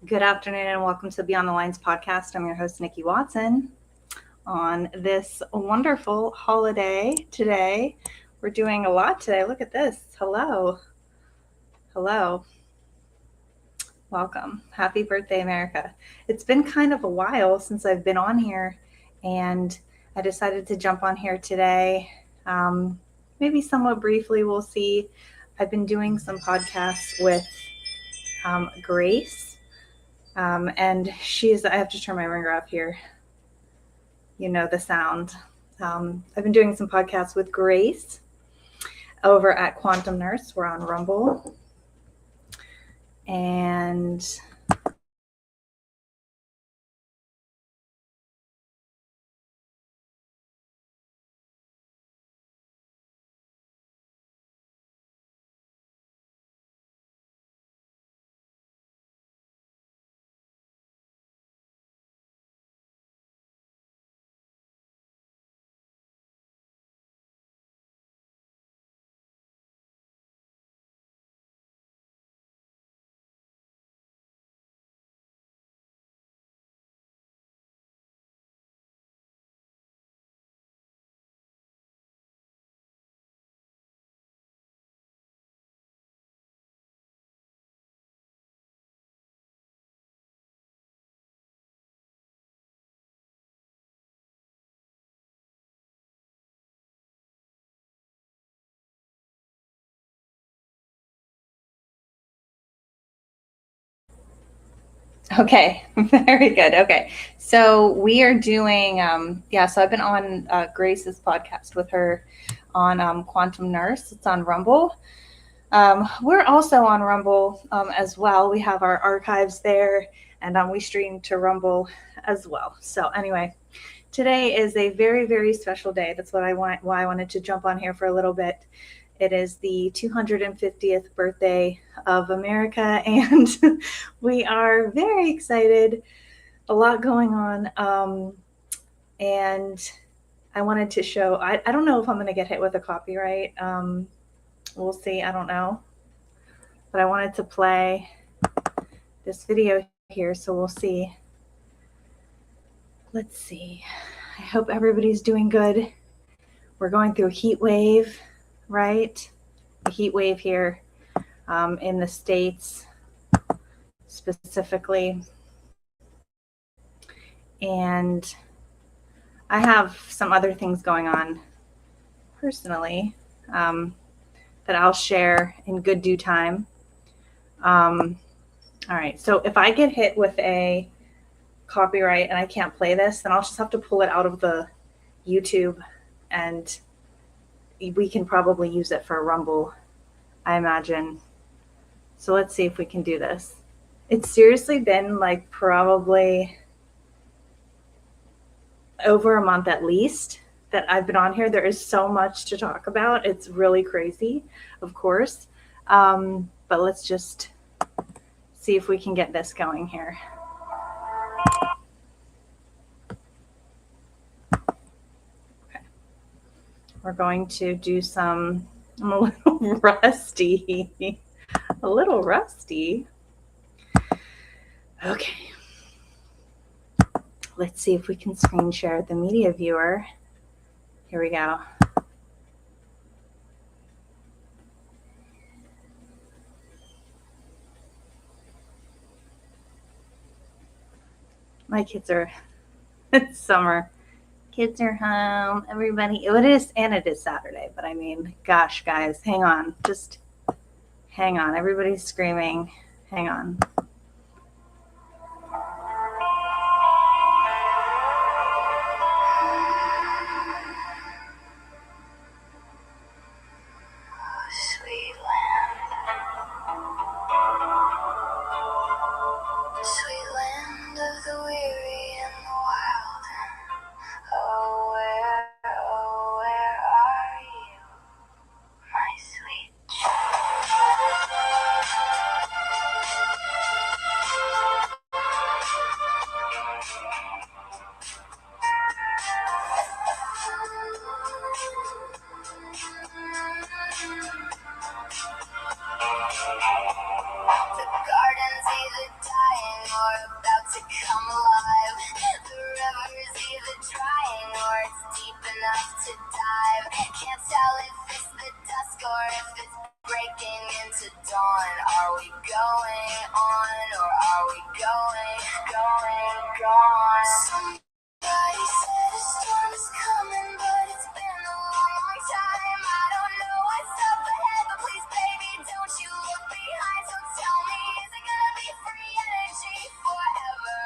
Good afternoon and welcome to Beyond the Lines podcast. I'm your host, Nikki Watson. On this wonderful holiday today, we're doing a lot today. Look at this. Hello. Welcome. Happy birthday, America. It's been kind of a while since I've been on here, and I decided to jump on here today. Maybe somewhat briefly, we'll see. I've been doing some podcasts with Grace. And I have to turn my ringer up here. You know the sound. I've been doing some podcasts with Grace over at Quantum Nurse. We're on Rumble. And okay, very good. Okay, so we are doing, so I've been on Grace's podcast with her on Quantum Nurse. It's on Rumble. We're also on Rumble as well. We have our archives there, and we stream to Rumble as well. So anyway, today is a very, very special day. That's why I wanted to jump on here for a little bit. It is the 250th birthday of America, and we are very excited. A lot going on, and I wanted to show. I don't know if I'm going to get hit with a copyright. We'll see. I don't know, but I wanted to play this video here, so we'll see. Let's see. I hope everybody's doing good. We're going through a heat wave, right? A heat wave here in the States specifically. And I have some other things going on personally that I'll share in good due time. All right, so if I get hit with a copyright and I can't play this, then I'll just have to pull it out of the YouTube, and we can probably use it for Rumble, I imagine. So let's see if we can do this. It's seriously been like probably over a month at least that I've been on here. There is so much to talk about. It's really crazy, of course. But let's just see if we can get this going here. Okay. We're going to do some, I'm a little rusty. A little rusty. Okay. Let's see if we can screen share the media viewer. Here we go. My kids are, it's summer. Kids are home. Everybody, it is Saturday, but I mean, gosh, guys, hang on. Just hang on. Everybody's screaming. Hang on. dawn. Are we going on or are we gone? Somebody said a storm is coming, but it's been a long time. I don't know what's up ahead, but please, baby, don't you look behind. So tell me, is it gonna be free energy forever?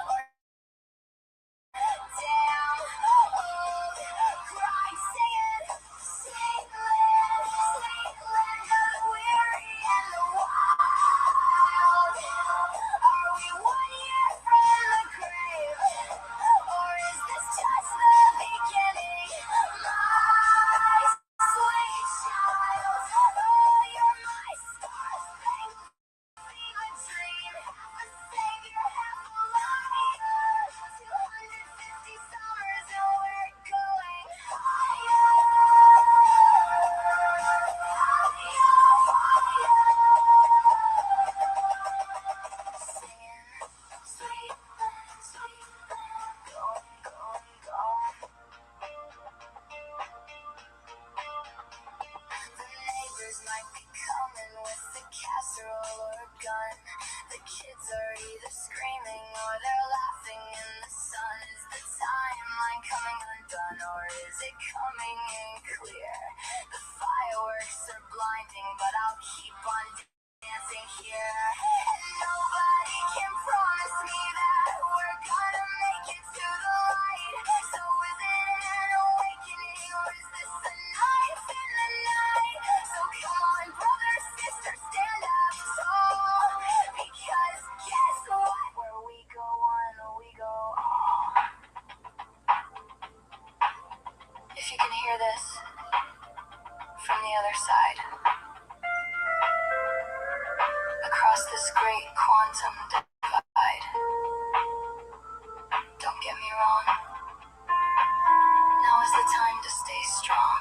Or damn old cry singing, sweet land of the weary and the wild. Are we 1 year from the grave, or is this just the beginning? My sweet child, oh, you're my stars, thank you. A dream, half a savior, half a liar. 250 summers and we're going higher. Singing, sweet land, going. The neighbors might be coming with a casserole or a gun. The kids are either screaming or they're laughing in the sun. Is the timeline coming undone, or is it coming in clear? The fireworks are blinding, but I'll keep on dancing here. And nobody can promise me that we're gonna make it to the light. So is it an awakening, or is this a knife in the night? So come on, brother, sister, stand up tall. Because guess what? Where we go on, we go all. If you can hear this from the other side, across this great quantum divide, don't get me wrong, now is the time to stay strong.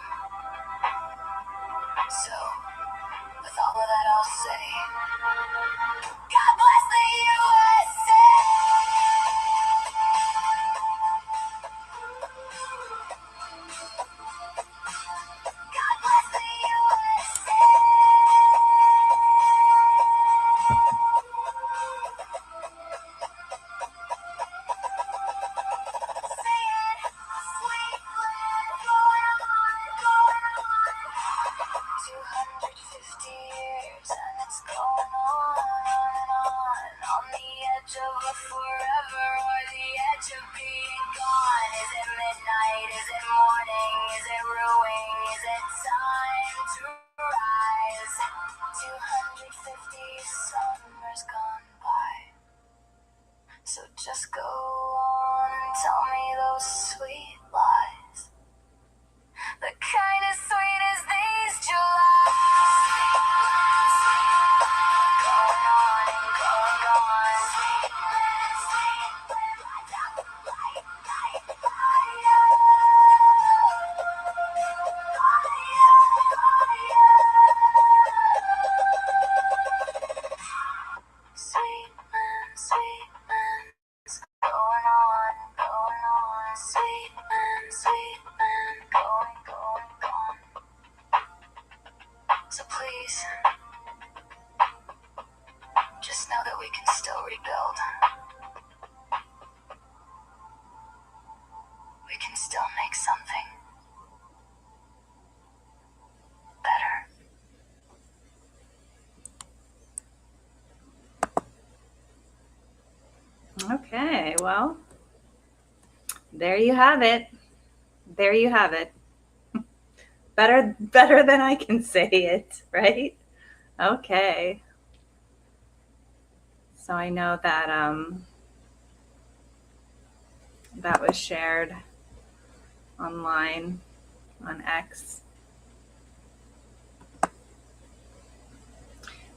So, with all of that, I'll say, God bless the USA! God bless the USA! Singing, sweet land, going on. 250 years and it's going on the edge of a forever or the edge of being gone. Is it midnight? Is it morning? Is it ruin? Is it time to rise? 250 summers gone by. So just go on and tell me those sweet lies. The kind as sweet as these Julys. Going on and gone. Sweet land, light up, light. Sweet land, going on. Sweet land, going. So please, just know that we can still rebuild. We can still make something better. Okay, well, there you have it. There you have it. Better than I can say it, right? Okay. So I know that that was shared online on X.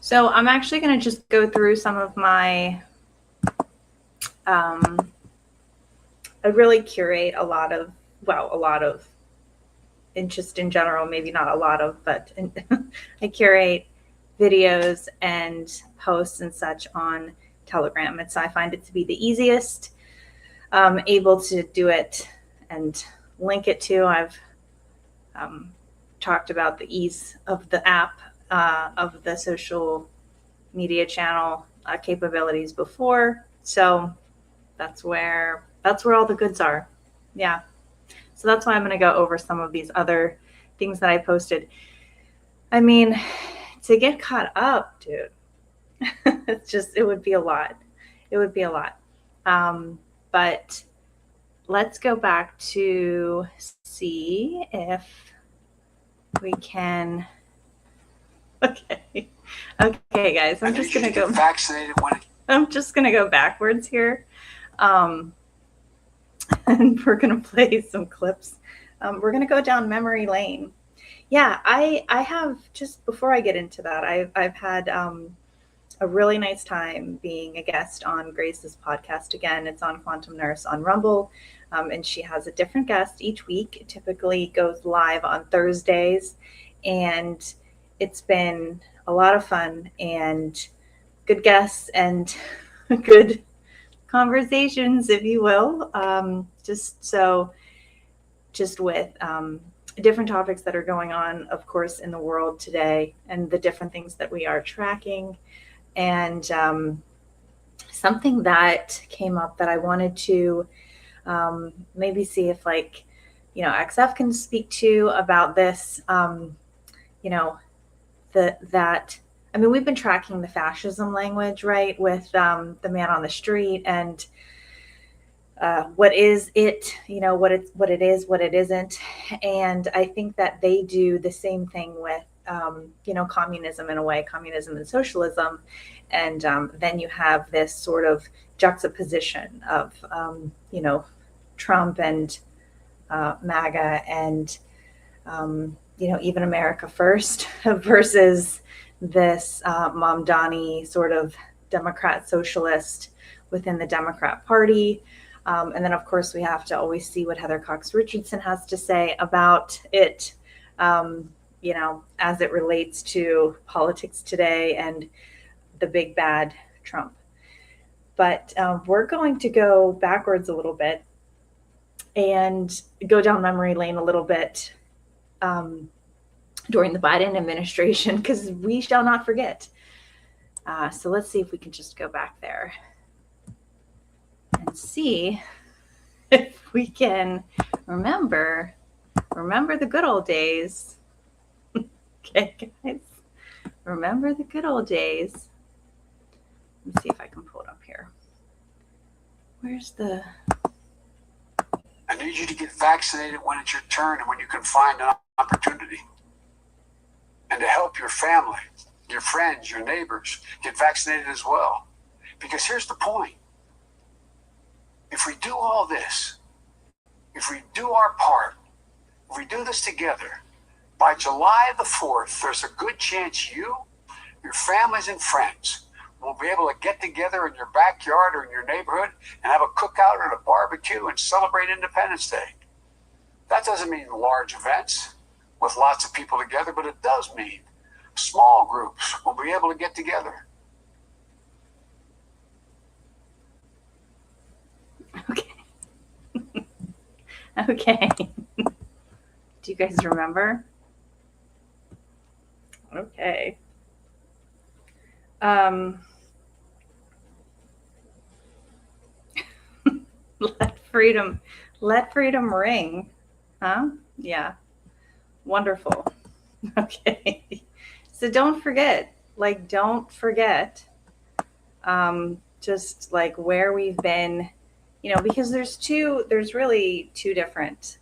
So I'm actually going to just go through some of my, I really curate a lot of, and just in general, maybe not a lot of, but I curate videos and posts and such on Telegram. I find it to be the easiest, able to do it and link it to. I've talked about the ease of the app of the social media channel capabilities before. So that's where all the goods are. Yeah. So that's why I'm going to go over some of these other things that I posted. I mean, to get caught up, dude, it would be a lot. It would be a lot. But let's go back to see if we can. Okay. Okay, guys, I'm just going to go vaccinated when I'm just going to go backwards here. And we're going to play some clips. We're going to go down memory lane. Yeah, I have, just before I get into that, I've had a really nice time being a guest on Grace's podcast. Again, it's on Quantum Nurse on Rumble, and she has a different guest each week. It typically goes live on Thursdays, and it's been a lot of fun and good guests and good conversations, if you will. Just with different topics that are going on, of course, in the world today, and the different things that we are tracking. And something that came up that I wanted to maybe see if, like, XF can speak to about this. We've been tracking the fascism language, right, with the man on the street, and what is it, what it is, what it isn't. And I think that they do the same thing with, communism in a way, communism and socialism. And then you have this sort of juxtaposition of, Trump and MAGA and, even America First versus this Mamdani sort of Democrat socialist within the Democrat Party. And then, of course, we have to always see what Heather Cox Richardson has to say about it, as it relates to politics today and the big bad Trump. But we're going to go backwards a little bit and go down memory lane a little bit during the Biden administration, because we shall not forget. So let's see if we can just go back there and see if we can remember the good old days. Okay, guys, remember the good old days. Let me see if I can pull it up here. Where's the... I need you to get vaccinated when it's your turn and when you can find an opportunity. And to help your family, your friends, your neighbors get vaccinated as well. Because here's the point. If we do all this, if we do our part, if we do this together, by July the 4th, there's a good chance you, your families and friends will be able to get together in your backyard or in your neighborhood and have a cookout or a barbecue and celebrate Independence Day. That doesn't mean large events with lots of people together, but it does mean small groups will be able to get together. Okay. Okay. Do you guys remember? Okay. Let freedom ring. Huh? Yeah. Wonderful. Okay. So don't forget, just like where we've been, because there's really two different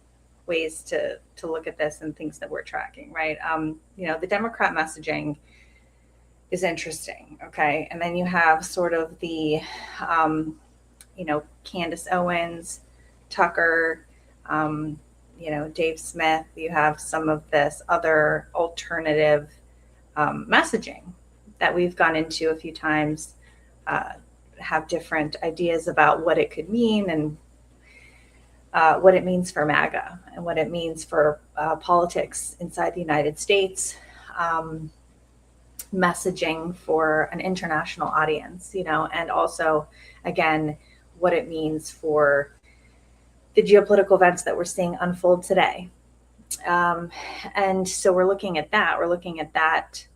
ways to look at this and things that we're tracking, right? The Democrat messaging is interesting. Okay. And then you have sort of the, Candace Owens, Tucker, Dave Smith. You have some of this other alternative messaging that we've gone into a few times, have different ideas about what it could mean and what it means for MAGA and what it means for politics inside the United States, messaging for an international audience, and also, again, what it means for the geopolitical events that we're seeing unfold today. And so we're looking at that.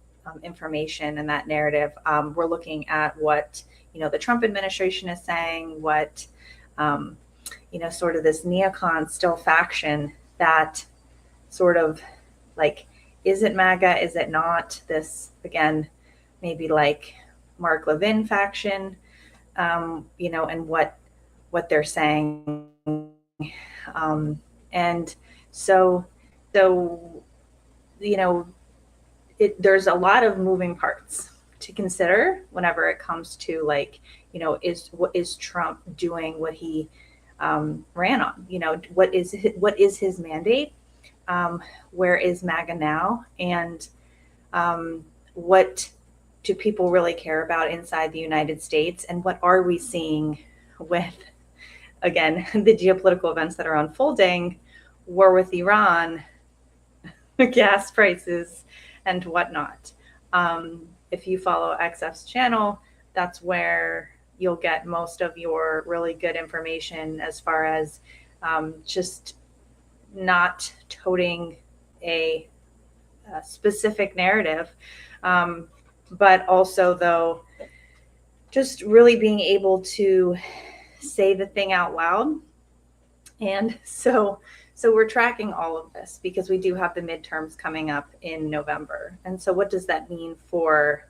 information and that narrative. We're looking at what, the Trump administration is saying, what, sort of this neocon still faction that sort of like, is it MAGA? Is it not? This, again, maybe like Mark Levin faction, and what they're saying. And so, there's a lot of moving parts to consider whenever it comes to like, is Trump doing what he ran on? What is his mandate? Where is MAGA now? And what do people really care about inside the United States? And what are we seeing with, again, the geopolitical events that are unfolding, war with Iran, gas prices, and whatnot? If you follow XF's channel, that's where you'll get most of your really good information as far as just not toting a specific narrative, but also, though, just really being able to say the thing out loud. And so we're tracking all of this because we do have the midterms coming up in November. And so what does that mean for,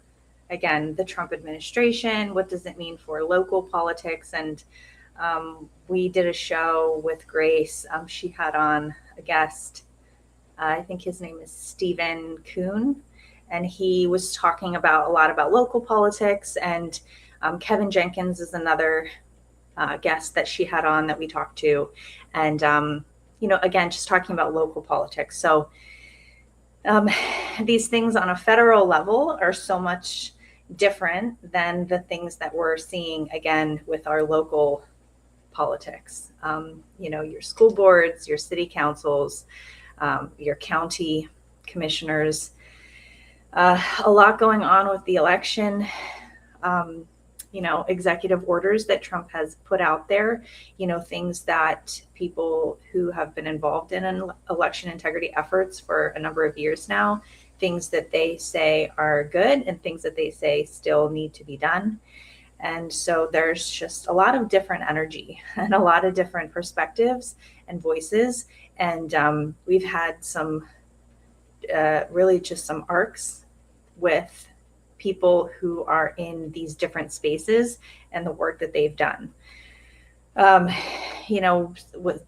again, the Trump administration? What does it mean for local politics? And we did a show with Grace. She had on a guest. I think his name is Stephen Kuhn. And he was talking a lot about local politics. And Kevin Jenkins is another guest that she had on that we talked to. And, again, just talking about local politics. So these things on a federal level are so much different than the things that we're seeing, again, with our local politics. Your school boards, your city councils, your county commissioners, a lot going on with the election, executive orders that Trump has put out there, things that people who have been involved in election integrity efforts for a number of years now, things that they say are good and things that they say still need to be done. And so there's just a lot of different energy and a lot of different perspectives and voices. And we've had some really just some arcs with people who are in these different spaces and the work that they've done.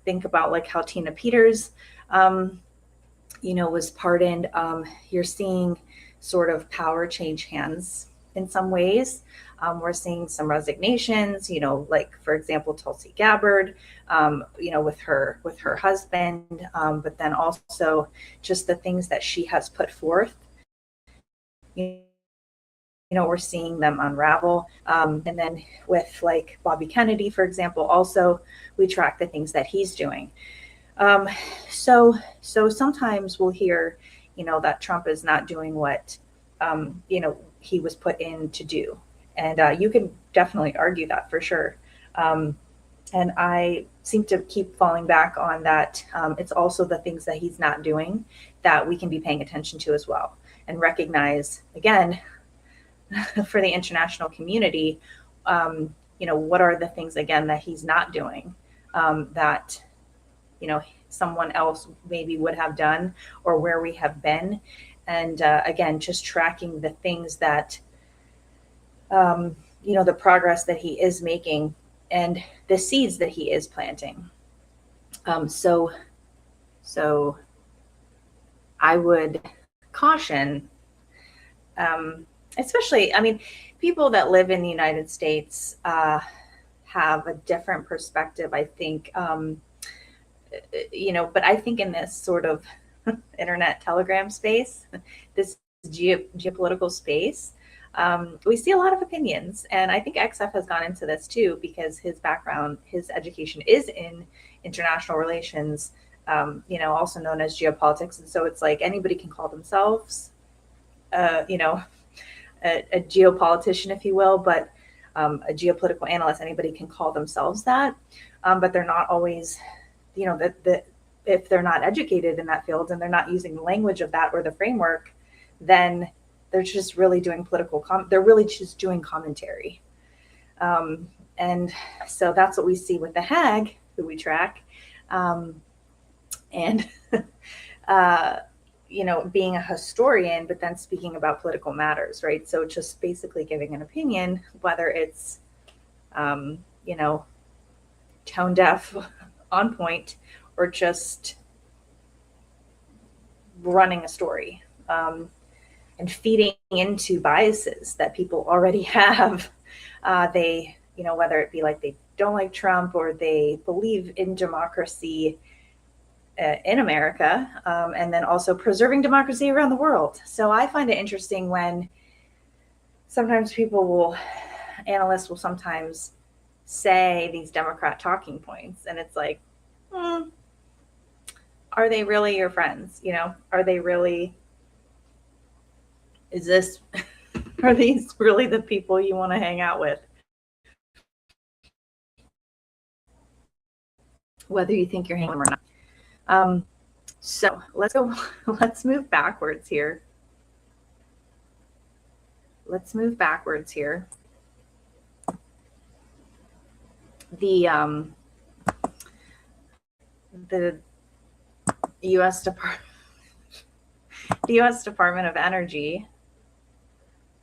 Think about like how Tina Peters, was pardoned. You're seeing sort of power change hands in some ways. We're seeing some resignations, like, for example, Tulsi Gabbard, with her husband, but then also just the things that she has put forth. We're seeing them unravel. And then with like Bobby Kennedy, for example, also we track the things that he's doing. So sometimes we'll hear, that Trump is not doing what, he was put in to do. And you can definitely argue that for sure. And I seem to keep falling back on that. It's also the things that he's not doing that we can be paying attention to as well and recognize, again, for the international community, what are the things, again, that he's not doing that, someone else maybe would have done, or where we have been. And again, just tracking the things that, the progress that he is making and the seeds that he is planting. So I would caution, especially, people that live in the United States have a different perspective, I think, but I think in this sort of internet telegram space, this geopolitical space, we see a lot of opinions. And I think XF has gone into this too, because his background, his education is in international relations, also known as geopolitics. And so it's like anybody can call themselves, a geopolitician, if you will, but a geopolitical analyst, anybody can call themselves that. But they're not always, if they're not educated in that field and they're not using the language of that or the framework, then they're just really doing they're really just doing commentary. And so that's what we see with the Hag, who we track. And, being a historian, but then speaking about political matters, right? So just basically giving an opinion, whether it's, tone deaf, on point, or just running a story, and feeding into biases that people already have. Whether it be like they don't like Trump or they believe in democracy in America, and then also preserving democracy around the world. So I find it interesting when sometimes analysts will sometimes say these Democrat talking points, and it's like, are they really your friends? Are these really the people you want to hang out with? Whether you think you're hanging with them or not. So let's move backwards here. The U.S. Department of Energy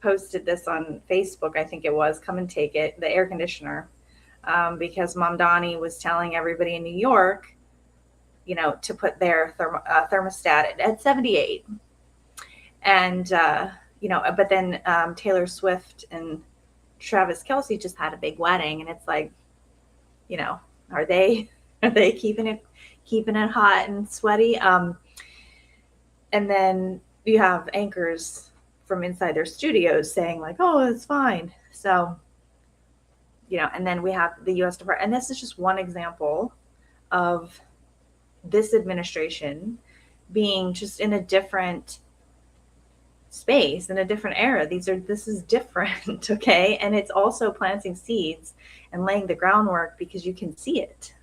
posted this on Facebook. I think it was, come and take it, the air conditioner, because Mamdani was telling everybody in New York, to put their thermostat at 78. And, but then Taylor Swift and Travis Kelce just had a big wedding, and it's like, are they keeping it hot and sweaty? And then you have anchors from inside their studios saying like, oh, it's fine. So, and then we have the U.S. Department, and this is just one example of this administration being just in a different space, in a different era. This is different, okay? And it's also planting seeds and laying the groundwork because you can see it.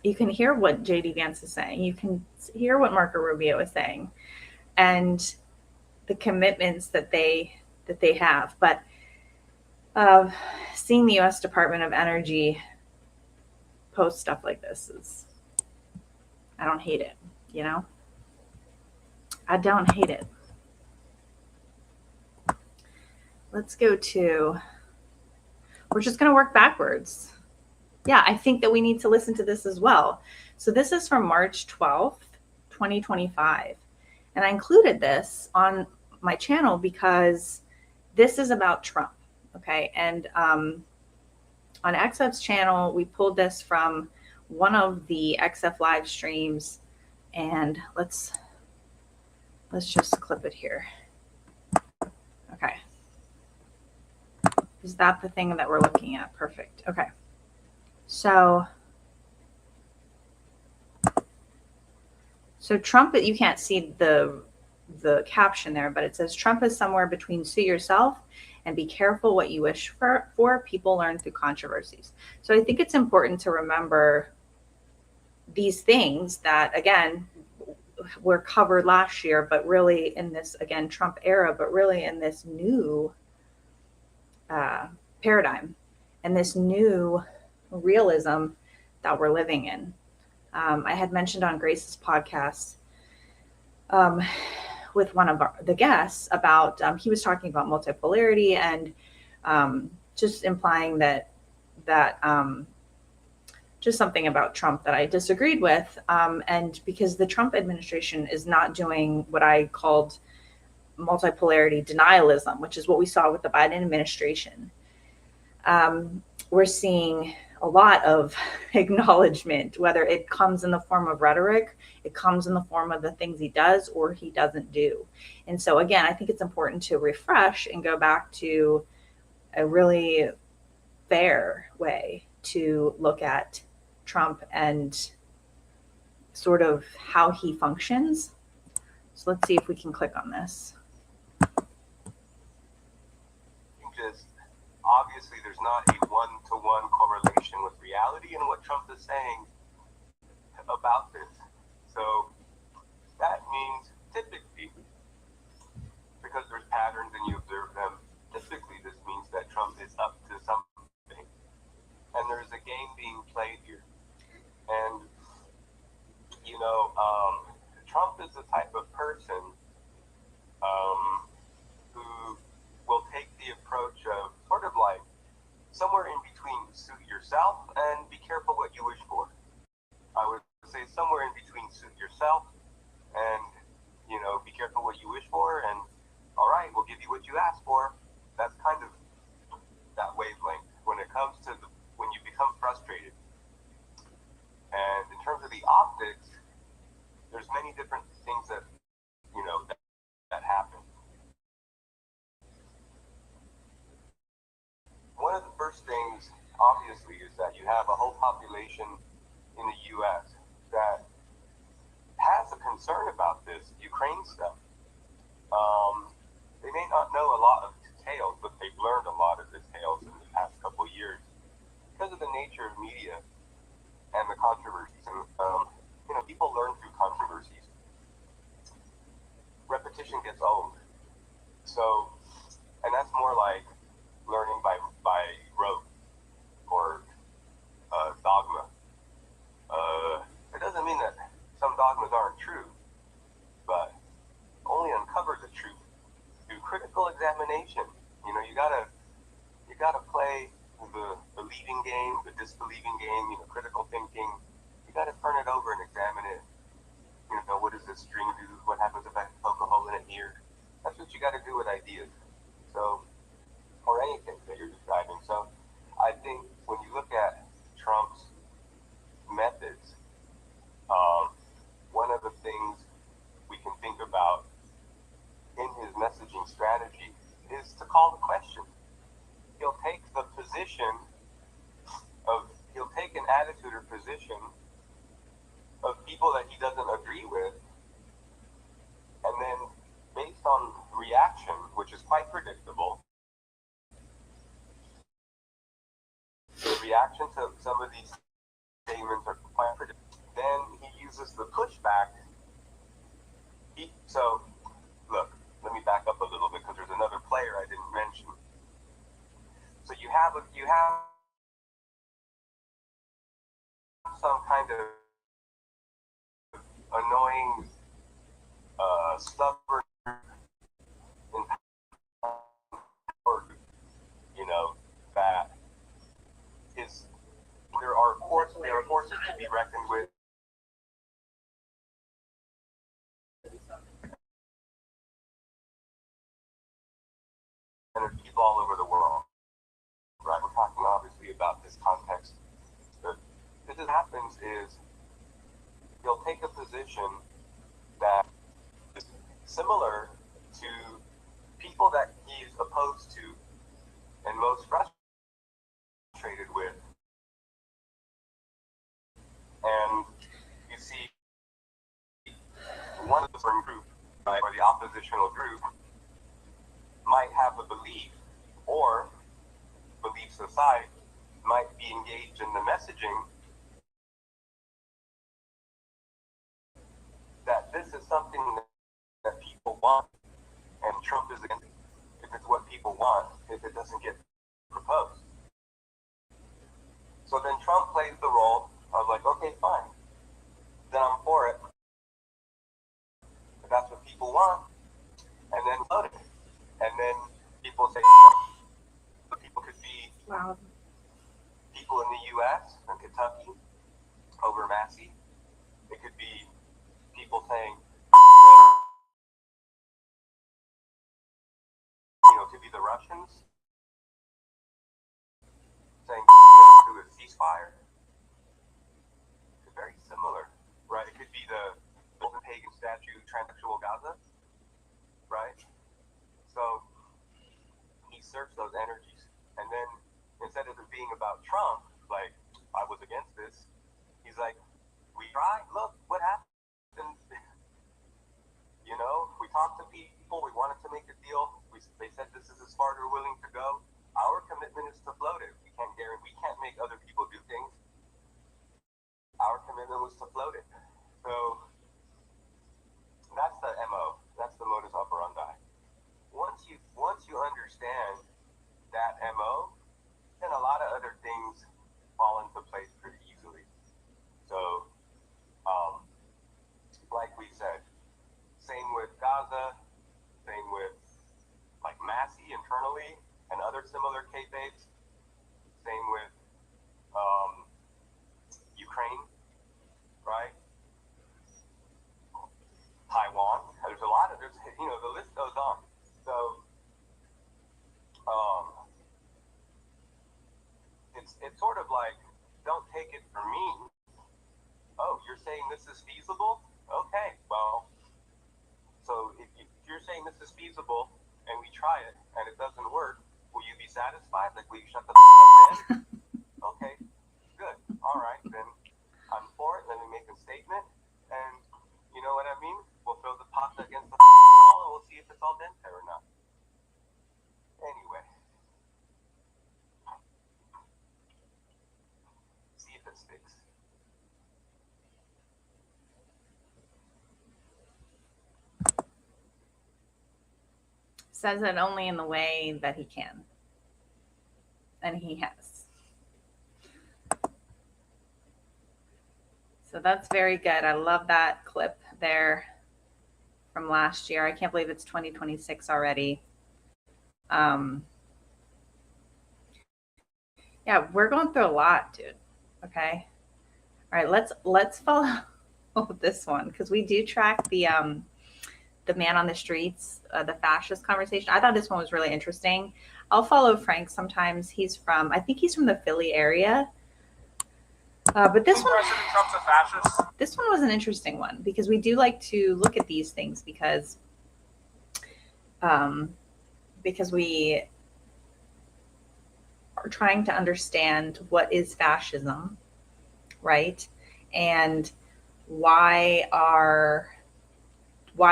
You can hear what J.D. Vance is saying. You can hear what Marco Rubio is saying, and the commitments that they have. But seeing the U.S. Department of Energy post stuff like this I don't hate it, I don't hate it. Let's go we're just going to work backwards. Yeah, I think that we need to listen to this as well. So this is from March 12th, 2025. And I included this on my channel because this is about Trump, okay? And on XF's channel, we pulled this from one of the XF live streams, and let's just clip it here. Okay. Is that the thing that we're looking at? Perfect. Okay. So Trump, you can't see the caption there, but it says Trump is somewhere between sue yourself and be careful what you wish for. People learn through controversies. So I think it's important to remember these things that, again, were covered last year, but really in this, again, Trump era, but really in this new paradigm and this new realism that we're living in. I had mentioned on Grace's podcast with one of the guests about, he was talking about multipolarity and just implying that just something about Trump that I disagreed with. And because the Trump administration is not doing what I called multipolarity denialism, which is what we saw with the Biden administration. We're seeing a lot of acknowledgement, whether it comes in the form of rhetoric, it comes in the form of the things he does or he doesn't do. And so again, I think it's important to refresh and go back to a really fair way to look at Trump and sort of how he functions. So let's see if we can click on this. Just obviously there's not a one-to-one correlation with reality and what Trump is saying about this. So that means typically, because patterns and you observe them, typically this means that Trump is up to something. And there's a game being played here. And, you know, Trump is the type of person who will take the approach of sort of like somewhere in between suit yourself and be careful what you wish for. I would say somewhere in between suit yourself and, you know, be careful what you wish for, and all right, we'll give you what you ask for. That's kind of that wavelength when it comes to when you become frustrated. And in terms of the optics, there's many different things that, you know, that happen. One of the first things, obviously, is that you have a whole population in the U.S. that has a concern about this Ukraine stuff. They may not know a lot of details, but they've learned a lot of details in the past couple of years because of the nature of media and the controversies. And, you know, people learn through controversies. Repetition gets old. So, and that's more like learning by rote or dogma. It doesn't mean that some dogmas aren't true, but only uncover the truth through critical examination. You know, you gotta play the believing game, the disbelieving game, you know, critical thinking. You gotta turn it over and examine it. You know, what does this string do? What happens if I poke a hole in it here? That's what you gotta do with ideas. So, or anything that you're describing. So, I think when you look at Trump's methods, one of the things we can think about in his messaging strategy is to call the question. He'll take an attitude or position of people that he doesn't agree with, and then based on reaction, which is quite predictable, the reaction to some of these statements are quite predictable. Then he uses the pushback. So, look, let me back up a little bit because there's another player I didn't mention. So you have some kind of annoying, stubborn, you know, that is. There are forces to be reckoned with. And there's people all over the world, right? We're talking obviously about this context. But what happens is he'll take a position that is similar to people that he's opposed to and most frustrated with. And you see one of the group, right, or the oppositional group might have a belief, or beliefs aside, might be engaged in the messaging that this is something that people want, and Trump is against it. If it's what people want, if it doesn't get proposed. So then Trump plays the role of like, okay, fine, then I'm for it. If that's what people want, and then vote it. And then people say, people could be people in the U.S. and Kentucky over Massey. It could be people saying, you know, it could be the Russians saying to a ceasefire. It's very similar, right? It could be the pagan statue, transsexual Gaza, right? So he surfs those energies, and then instead of it being about Trump, like I was against this, he's like, we tried. Look what happened. You know, we talked to people. We wanted to make a deal. They said this is as far as we're willing to go. Our commitment is to float it. We can't make other people do things. Our commitment was to float it. So that's the MO. That's the modus operandi. understand that MO, then a lot of other things fall into place pretty easily. So, like we said, same with Gaza, same with like Massey internally and other similar K-babes, same with Ukraine, right? Taiwan. There's a lot of, the list goes on. So, it's sort of like, don't take it from me. Oh, you're saying this is feasible? Okay, well, so if you're saying this is feasible and we try it and it doesn't work, will you be satisfied? Like, will you shut the f up then? Okay, good. All right, then I'm for it. Let me make a statement. And you know what I mean? We'll throw the pasta against the wall and we'll see if it's al dente or not. Anyway. See if it sticks. Says it only in the way that he can. And he has. So that's very good. I love that clip there from last year. I can't believe it's 2026 already. Yeah, we're going through a lot, dude. Okay. All right, let's follow this one because we do track the man on the streets, the fascist conversation. I thought this one was really interesting. I'll follow Frank sometimes. I think he's from the Philly area. But this one was an interesting one because we do like to look at these things because we are trying to understand what is fascism, right? And why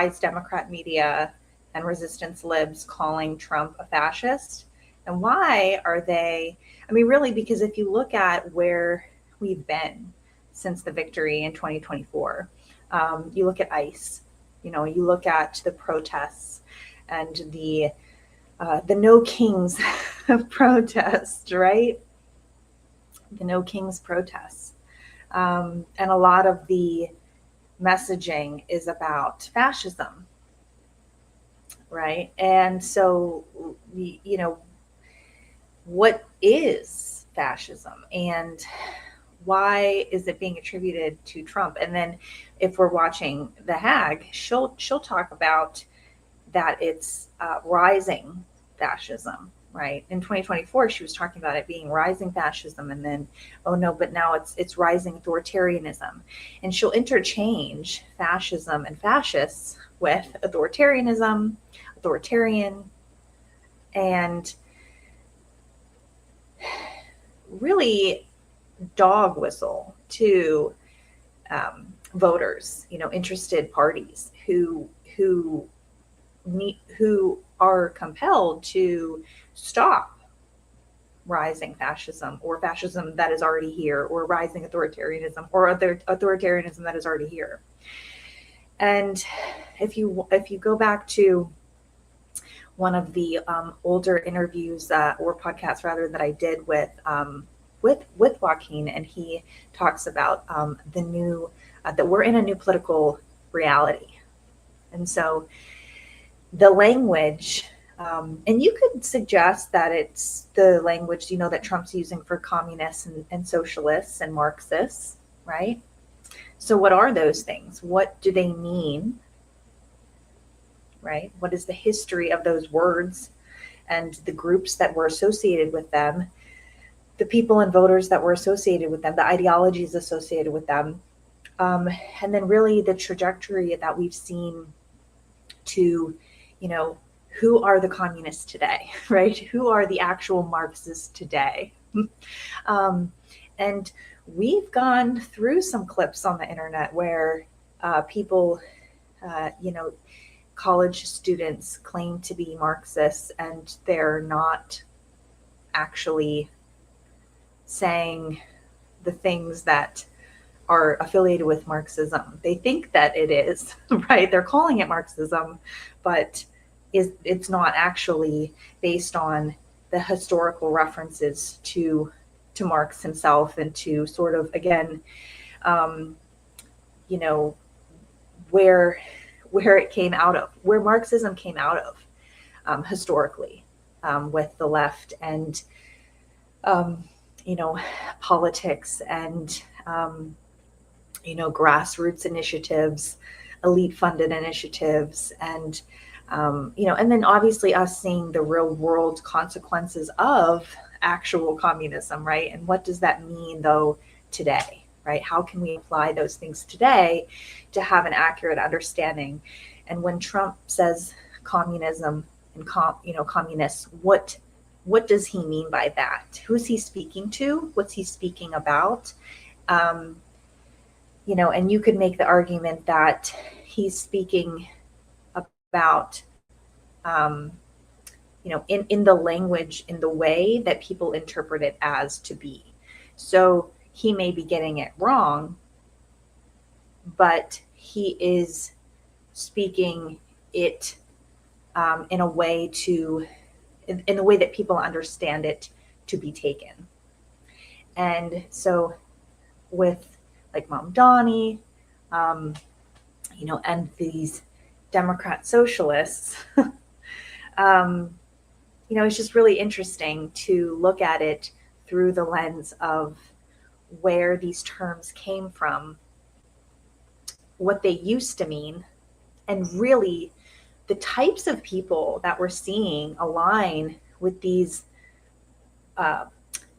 is Democrat media and resistance libs calling Trump a fascist? And why are they, really, because if you look at where we've been since the victory in 2024, you look at ICE, you look at the protests and the No Kings protest, right? The No Kings protests. And a lot of the messaging is about fascism, right? And so, what is fascism and why is it being attributed to Trump? And then if we're watching The Hag, she'll talk about that it's rising fascism, right? In 2024, she was talking about it being rising fascism, and then, oh no, but now it's rising authoritarianism. And she'll interchange fascism and fascists with authoritarianism, authoritarian, and really dog whistle to voters, interested parties who are compelled to stop rising fascism or fascism that is already here, or rising authoritarianism or other authoritarianism that is already here. And if you go back to one of the older interviews or podcasts rather that I did with Joaquin, and he talks about the new that we're in a new political reality, and so the language, and you could suggest that it's the language that Trump's using for communists and socialists and Marxists, right? So what are those things? What do they mean? Right? What is the history of those words and the groups that were associated with them, the people and voters that were associated with them, the ideologies associated with them, and then really the trajectory that we've seen to, who are the communists today, right? Who are the actual Marxists today? And we've gone through some clips on the internet where people, college students claim to be Marxists and they're not actually saying the things that are affiliated with Marxism. They think that it is, right? They're calling it Marxism, but it's not actually based on the historical references to Marx himself, and to sort of, again, you know, where it came out of, where Marxism came out of, historically, with the left, and you know, politics, and you know, grassroots initiatives, elite funded initiatives, and you know, and then obviously us seeing the real world consequences of actual communism, right? And what does that mean though today, right? How can we apply those things today to have an accurate understanding? And when Trump says communism and you know, communists, what does he mean by that? Who's he speaking to? What's he speaking about? You know, and you could make the argument that he's speaking about, you know, in the language, in the way that people interpret it as to be. So he may be getting it wrong, but he is speaking it in a way in the way that people understand it to be taken. And so with like Mamdani, you know, and these Democrat socialists, you know, it's just really interesting to look at it through the lens of where these terms came from, what they used to mean, and really the types of people that we're seeing align with these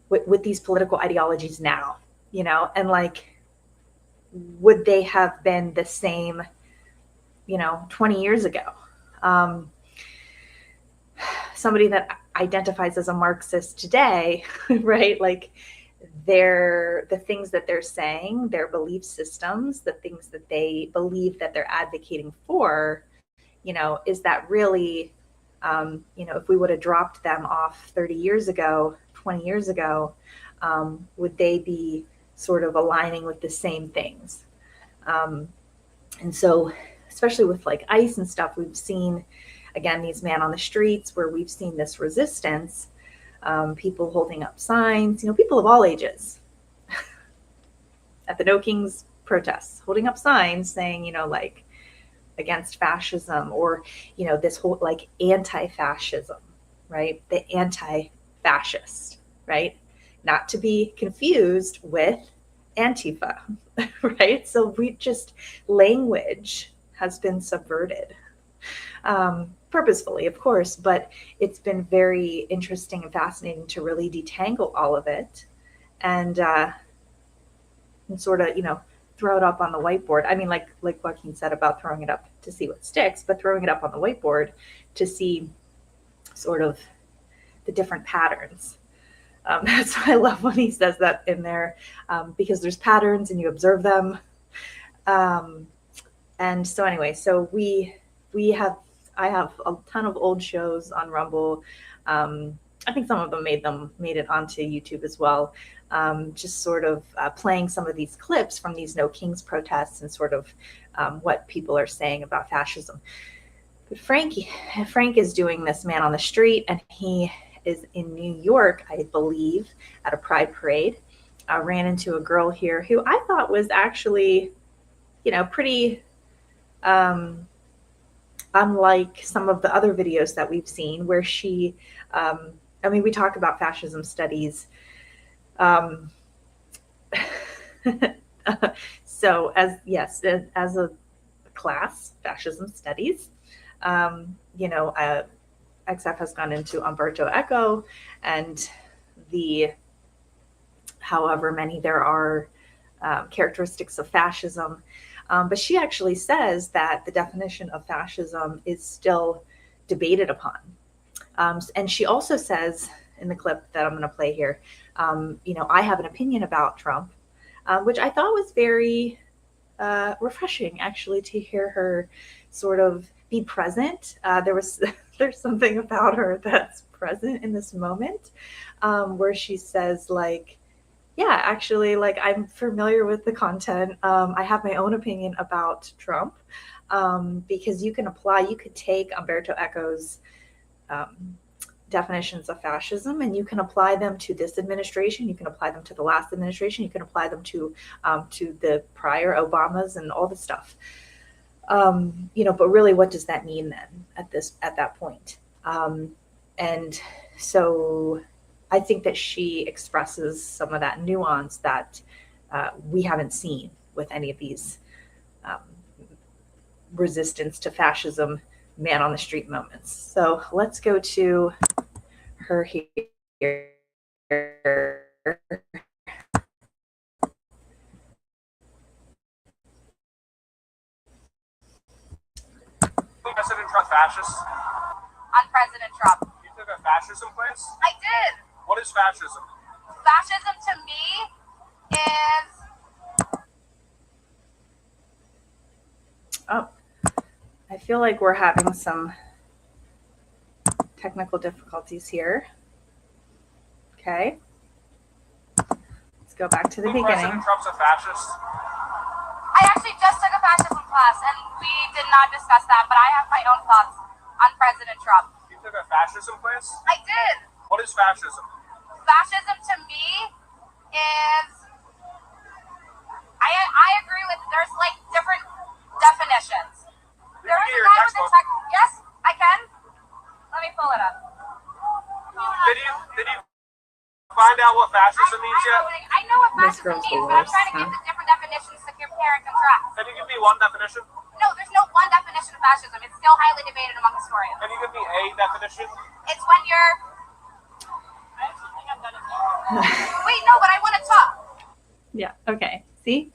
with these political ideologies now, you know, and like, would they have been the same, you know, 20 years ago? Somebody that identifies as a Marxist today, right? Like the things that they're saying, their belief systems, the things that they believe that they're advocating for, you know, is that really, you know, if we would have dropped them off 30 years ago, 20 years ago, would they be sort of aligning with the same things? And so, especially with like ICE and stuff, we've seen, again, these man on the streets where we've seen this resistance, people holding up signs, you know, people of all ages at the No Kings protests, holding up signs saying, you know, like against fascism, or, you know, this whole like anti-fascism, right? The anti-fascist, right? Not to be confused with Antifa, right? So we just, language has been subverted. Purposefully, of course, but it's been very interesting and fascinating to really detangle all of it, and sort of, you know, throw it up on the whiteboard. I mean, like Joaquin said about throwing it up to see what sticks, but throwing it up on the whiteboard to see sort of the different patterns. That's why I love when he says that in there, because there's patterns and you observe them. And so anyway, so I have a ton of old shows on Rumble. I think some of them made it onto YouTube as well. Just sort of playing some of these clips from these No Kings protests, and sort of what people are saying about fascism. But Frank is doing this man on the street, and he is in New York, I believe, at a pride parade. I ran into a girl here who I thought was actually, you know, pretty unlike some of the other videos that we've seen, where she, I mean, we talk about fascism studies. So as a class, fascism studies, you know, XF has gone into Umberto Eco and the however many there are characteristics of fascism. But she actually says that the definition of fascism is still debated upon. And she also says in the clip that I'm going to play here, you know, I have an opinion about Trump, which I thought was very refreshing, actually, to hear her sort of be present. There's something about her that's present in this moment, where she says, like, yeah, actually, like, I'm familiar with the content. I have my own opinion about Trump. because you could take Umberto Eco's definitions of fascism, and you can apply them to this administration. You can apply them to the last administration. You can apply them to the prior Obamas and all the stuff. But really, what does that mean then at that point? And so I think that she expresses some of that nuance that we haven't seen with any of these resistance to fascism, man on the street moments. So let's go to her here. President Trump fascist? On President Trump. You took a fascism class? I did. What is fascism? Fascism to me is Oh, I feel like we're having some technical difficulties here. Okay. Let's go back to the beginning. President Trump's a fascist? I actually just took a fascism class and we did not discuss that, but I have my own thoughts on President Trump. You took a fascism class? I did. What is fascism? Fascism to me is I agree with there's like different definitions. There was a guy with a tech. Yes, I can. Let me pull it up. Did you find out what fascism means yet? I know what This fascism girl's means, the but I'm worst, trying to give huh? the different definitions to compare and contrast. Can you give me one definition? No, there's no one definition of fascism. It's still highly debated among historians. Can you give me a definition? It's when you're. Wait, no, but I want to talk. Yeah. Okay. See,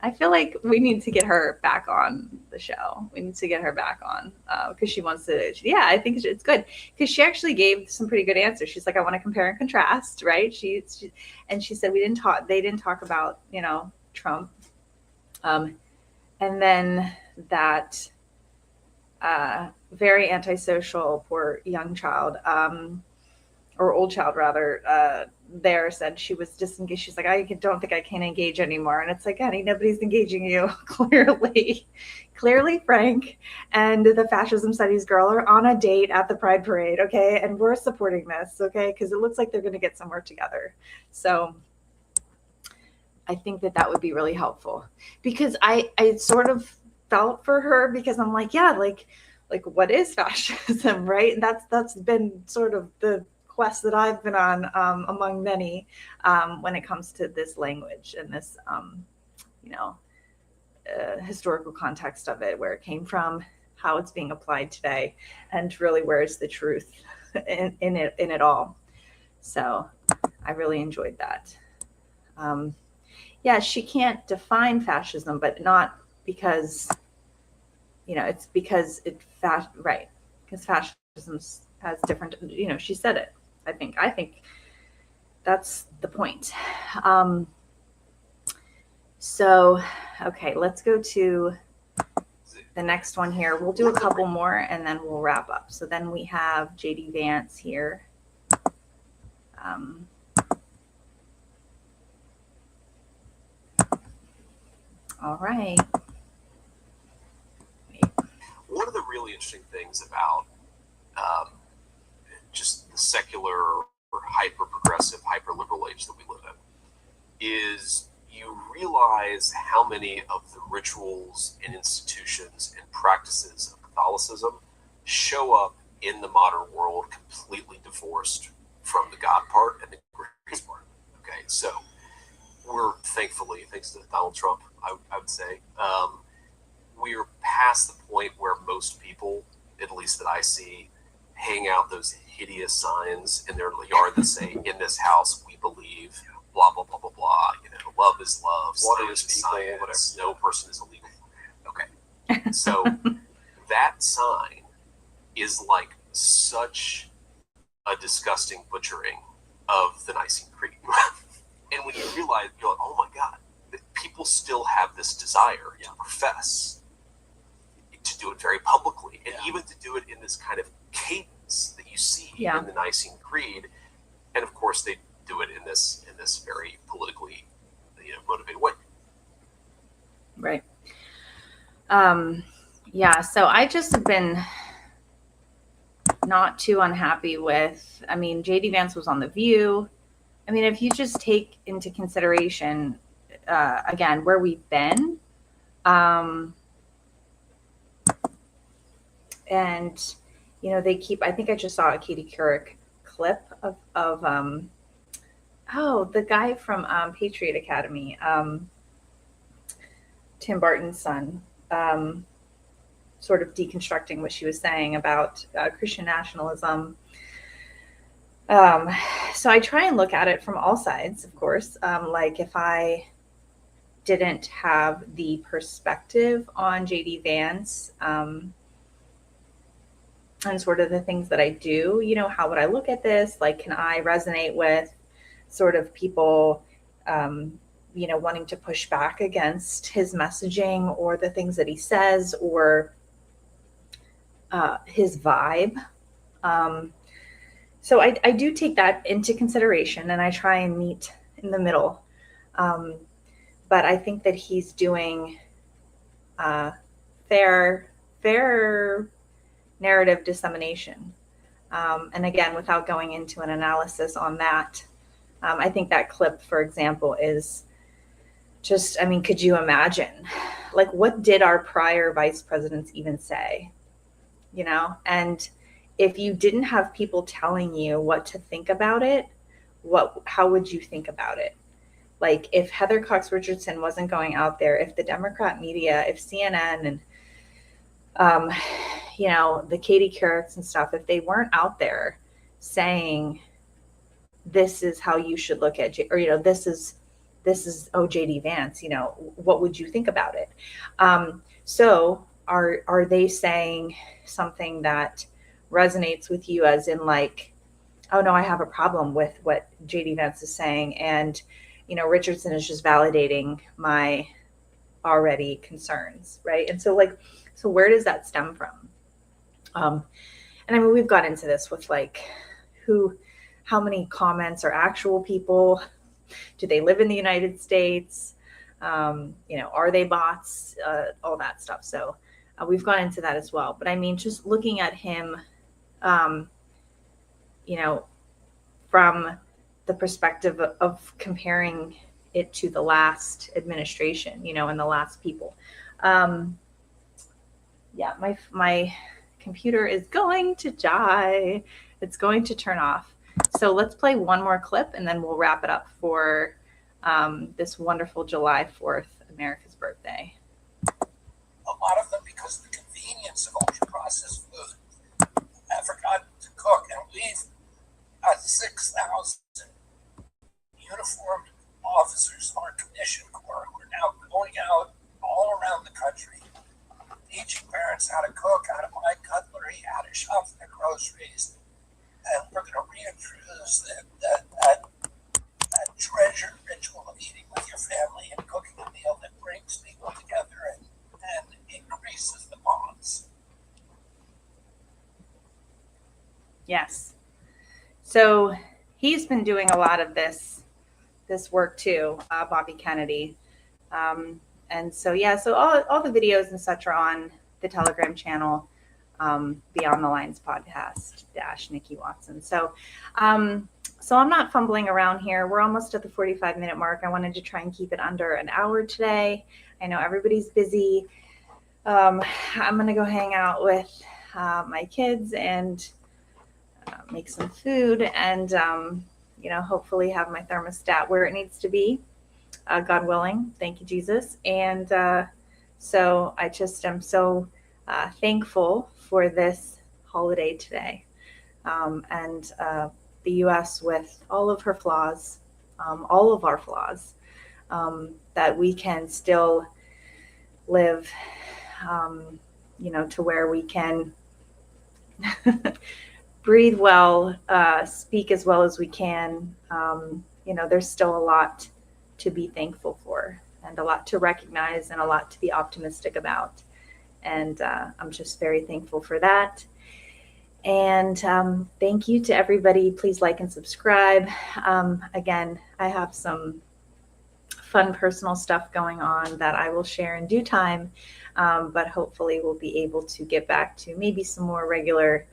I feel like we need to get her back on the show. We need to get her back on because she wants to. Yeah, I think it's good because she actually gave some pretty good answers. She's like, I want to compare and contrast, right? She said we didn't talk. They didn't talk about Trump, and then that very antisocial poor young child. Or old child rather, there said she was disengaged. She's like, I don't think I can engage anymore. And it's like, honey, nobody's engaging you. Clearly Frank and the fascism studies girl are on a date at the Pride Parade. Okay. And we're supporting this. Okay. Cause it looks like they're going to get somewhere together. So I think that would be really helpful because I sort of felt for her because I'm like, yeah, like what is fascism? Right. And that's been sort of the quest that I've been on among many when it comes to this language and this, historical context of it, where it came from, how it's being applied today, and really where's the truth in it all. So I really enjoyed that. Yeah, she can't define fascism, but not because, it's because right, because fascism has different, she said it. I think that's the point. So, okay, let's go to the next one here. We'll do a couple more and then we'll wrap up. So then we have JD Vance here. All right. One of the really interesting things about just the secular or hyper-progressive, hyper-liberal age that we live in is you realize how many of the rituals and institutions and practices of Catholicism show up in the modern world completely divorced from the God part and the grace part. Okay, so we're thankfully, thanks to Donald Trump, I would say, we're past the point where most people, at least that I see, hang out those hideous signs in their yard that say, in this house we believe, blah, blah, blah, blah, blah. Love is love, Water science is is people, science, no person is illegal. Okay. So that sign is like such a disgusting butchering of the Nicene Creed. And when you realize, you're like, oh my God, that people still have this desire to profess, to do it very publicly, and even to do it in this kind of cadence that you see in the Nicene Creed. And of course, they do it in this very politically motivated way. Right. Yeah, so I just have been not too unhappy with, I mean, JD Vance was on The View. I mean, if you just take into consideration, again, where we've been, um, and, you know, they keep, I think I just saw a Katie Couric clip of oh, the guy from Patriot Academy, Tim Burton's son, sort of deconstructing what she was saying about Christian nationalism. So I try and look at it from all sides, of course. Like if I didn't have the perspective on JD Vance and sort of the things that I do, you know, how would I look at this? Like, can I resonate with sort of people, you know, wanting to push back against his messaging or the things that he says or his vibe? So I do take that into consideration and I try and meet in the middle. But I think that he's doing fair narrative dissemination. And again, without going into an analysis on that, I think that clip, for example, is just, I mean, could you imagine? Like, what did our prior vice presidents even say? You know, and if you didn't have people telling you what to think about it, how would you think about it? Like if Heather Cox Richardson wasn't going out there, if the Democrat media, if CNN and you know, the Katie Courics and stuff, if they weren't out there saying this is how you should look at or you know, this is JD Vance, you know, what would you think about it? So are they saying something that resonates with you as in like, oh no, I have a problem with what JD Vance is saying, and you know, Richardson is just validating my already concerns, right? And so like, so where does that stem from? And I mean, we've got into this with like how many comments are actual people? Do they live in the United States? You know, are they bots? All that stuff. So we've gone into that as well. But I mean, just looking at him, you know, from the perspective of comparing it to the last administration, you know, and the last people. Yeah, my computer is going to die. It's going to turn off. So let's play one more clip and then we'll wrap it up for this wonderful July 4th, America's birthday. A lot of them because of the convenience of ultra-processed food. I forgot to cook, and we've 6,000 uniformed officers of our commission corps who are now going out all around the country, teaching parents how to cook, how to buy cutlery, how to shop for their groceries, and we're going to reintroduce that treasured ritual of eating with your family and cooking a meal that brings people together and increases the bonds. Yes. So he's been doing a lot of this work too, Bobby Kennedy. And so, yeah, so all the videos and such are on the Telegram channel, Beyond the Lines podcast -- Nikki Watson. So, so I'm not fumbling around here. We're almost at the 45-minute mark. I wanted to try and keep it under an hour today. I know everybody's busy. I'm going to go hang out with my kids and make some food and, you know, hopefully have my thermostat where it needs to be, God willing. Thank you, Jesus. And so I just am so thankful for this holiday today. And the U.S. with all of her flaws, all of our flaws, that we can still live, you know, to where we can breathe well, speak as well as we can. You know, there's still a lot to be thankful for and a lot to recognize and a lot to be optimistic about. And I'm just very thankful for that. And thank you to everybody. Please like and subscribe. Again, I have some fun personal stuff going on that I will share in due time. But hopefully we'll be able to get back to maybe some more regular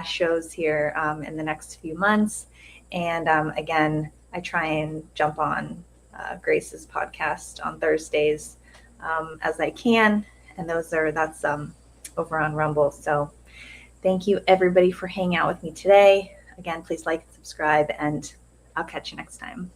shows here in the next few months. And again, I try and jump on Grace's podcast on Thursdays as I can. And that's over on Rumble. So thank you everybody for hanging out with me today. Again, please like and subscribe, and I'll catch you next time.